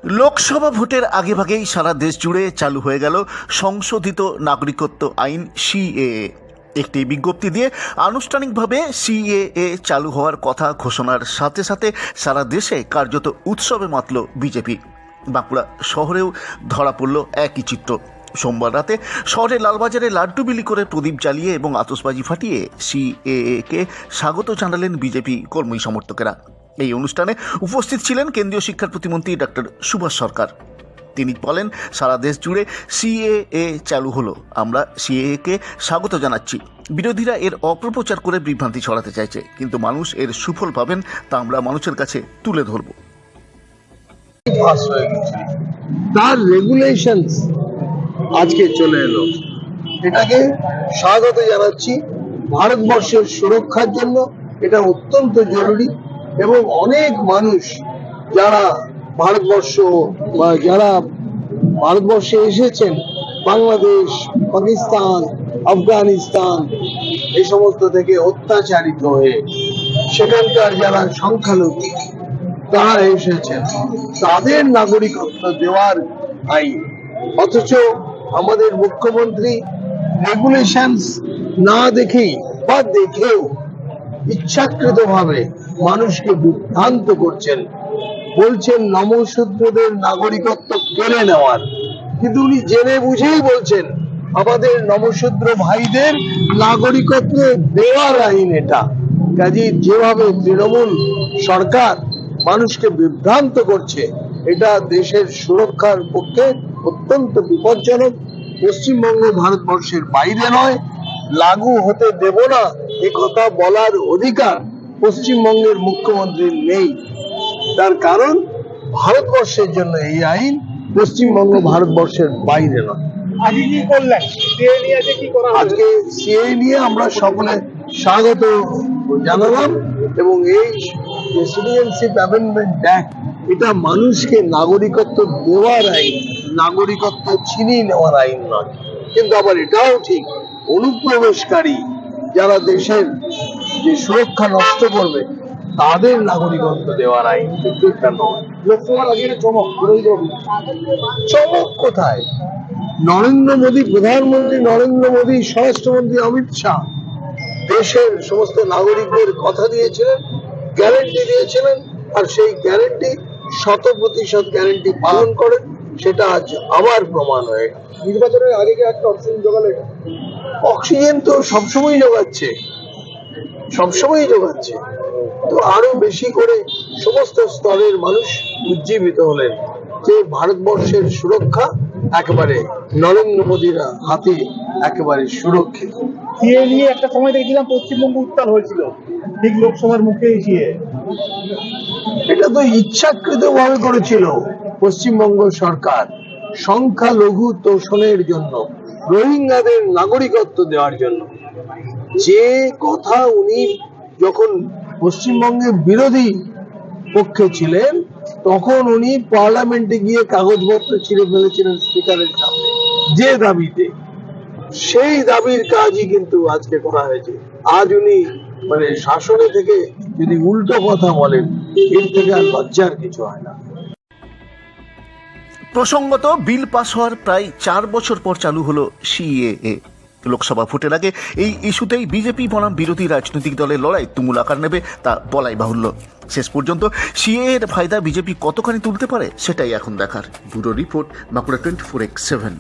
লোকসভা ভোটের আগেভাগেই সারা দেশ জুড়ে চালু হয়ে গেল সংশোধিত নাগরিকত্ব আইন সিএএ। একটি বিজ্ঞপ্তি দিয়ে আনুষ্ঠানিকভাবে সিএএ চালু হওয়ার কথা ঘোষণার সাথে সাথে সারা দেশে কার্যত উৎসবে মাতল বিজেপি। বাঁকুড়া শহরেও ধরা পড়ল একই চিত্র। সোমবার রাতে শহরের লালবাজারে লাড্ডু বিলি করে প্রদীপ জ্বালিয়ে এবং আতশবাজি ফাটিয়ে সিএএকে স্বাগত জানালেন বিজেপি কর্মী সমর্থকেরা। এই অনুষ্ঠানে উপস্থিত ছিলেন কেন্দ্রীয় শিক্ষা প্রতিমন্ত্রী ডক্টর সুভাষ সরকার। তিনি বলেন, সারা দেশ জুড়ে সিএএ চালু হলো, আমরা সিএএকে স্বাগত জানাচ্ছি। বিরোধীরা এর অপপ্রচার করে বিভ্রান্তি ছড়াতে চাইছে, কিন্তু মানুষ এর সুফল পাবেন তা আমরা মানুষের কাছে তুলে ধরব। তার রেগুলেশনস আজকে চলে এলো, এটাকে স্বাগত জানাচ্ছি। ভারতবর্ষের সুরক্ষার জন্য এটা অত্যন্ত জরুরি এবং অনেক মানুষ যারা ভারতবর্ষে এসেছেন, বাংলাদেশ, পাকিস্তান, আফগানিস্তান এই সমস্ত থেকে অত্যাচারিত হয়ে সেখানকার যারা সংখ্যালঘু তারা এসেছেন, তাদের নাগরিকত্ব দেওয়ার আইন। অথচ আমাদের মুখ্যমন্ত্রী রেগুলেশনস না দেখেই বা দেখেও ইচ্ছাকৃতভাবে মানুষকে বিভ্রান্ত করছেন, বলছেন নমশূদ্রদের নাগরিকত্ব কেড়ে নেওয়ার, কিন্তু উনি জেনে বুঝেই বলছেন আমাদের নমশূদ্র ভাইদের নাগরিকত্ব দেওয়ার আইন এটা। কাজে যেভাবে তৃণমূল সরকার মানুষকে বিভ্রান্ত করছে, এটা দেশের সুরক্ষার পক্ষে অত্যন্ত বিপজ্জনক। পশ্চিমবঙ্গ ভারতবর্ষের বাইরে নয়, লাগু হতে দেব না এ কথা বলার অধিকার পশ্চিমবঙ্গের মুখ্যমন্ত্রীর নেই। তার কারণ ভারতবর্ষের জন্য এই আইন, পশ্চিমবঙ্গ ভারতবর্ষের বাইরে নয়। আজকে সিএ নিয়ে আমরা সকলে স্বাগত জানালাম এবং এই সিটিজেনশিপ অ্যামেন্ডমেন্ট অ্যাক্ট এটা মানুষকে নাগরিকত্ব দেওয়ার আইন, নাগরিকত্ব ছিনিয়ে নেওয়ার আইন নয়। কিন্তু আবার এটাও ঠিক, অনুপ্রবেশকারী যারা দেশের যে সুরক্ষা নষ্ট করবে তাদের নাগরিকত্ব দেওয়ার আইন, কিন্তু এটা নয়। লোকসভার আগে চমক কোথায়? নরেন্দ্র মোদী, প্রধানমন্ত্রী নরেন্দ্র মোদী, স্বরাষ্ট্রমন্ত্রী অমিত শাহ দেশের সমস্ত নাগরিকদের কথা দিয়েছিলেন, গ্যারান্টি দিয়েছিলেন, আর সেই গ্যারান্টি 100% গ্যারান্টি পালন করেন। সেটা আজ আবার প্রমাণ হয়ে গেল। নির্বাচনের আগে একটা অক্সিজেন জোগালে, অক্সিজেন তো সবসময় যোগাচ্ছে, তো আরো বেশি করে সমস্ত স্তরের মানুষ উজ্জীবিত হলেন যে ভারতবর্ষের সুরক্ষা একেবারে নরেন্দ্র মোদীর হাতে একেবারে সুরক্ষিত। সিএ নিয়ে একটা সময় দেখছিলাম পশ্চিমবঙ্গ উত্তাল হয়েছিল, ঠিক লোকসভার মুখে এসে। এটা তো ইচ্ছাকৃত ভাবে করেছিল পশ্চিমবঙ্গ সরকার, সংখ্যালঘু তোষণের জন্য, রোহিঙ্গাদের নাগরিকত্ব দেওয়ার জন্য। যে কথা উনি যখন পশ্চিমবঙ্গের বিরোধী পক্ষে ছিলেন, তখন উনি পার্লামেন্টে গিয়ে কাগজপত্র ছিঁড়ে ফেলেছিলেন স্পিকারের সামনে, যে দাবিতে, সেই দাবির কাজই কিন্তু আজকে করা হয়েছে। আজ উনি শাসনে থেকে যদি উল্টো কথা বলেন, এর থেকে আর লজ্জার কিছু হয় না। প্রসঙ্গত, বিল পাস হওয়ার প্রায় 4 বছর পর চালু হলো সিএএ। লোকসভা ভোটের আগে এই ইস্যুতেই বিজেপি বনাম বিরোধী রাজনৈতিক দলের লড়াই তুমুল আকার নেবে তা বলাই বাহুল্য। শেষ পর্যন্ত সিএএ এর ফায়দা বিজেপি কতখানি তুলতে পারে সেটাই এখন দেখার। Bureau report, Bankura 24x7।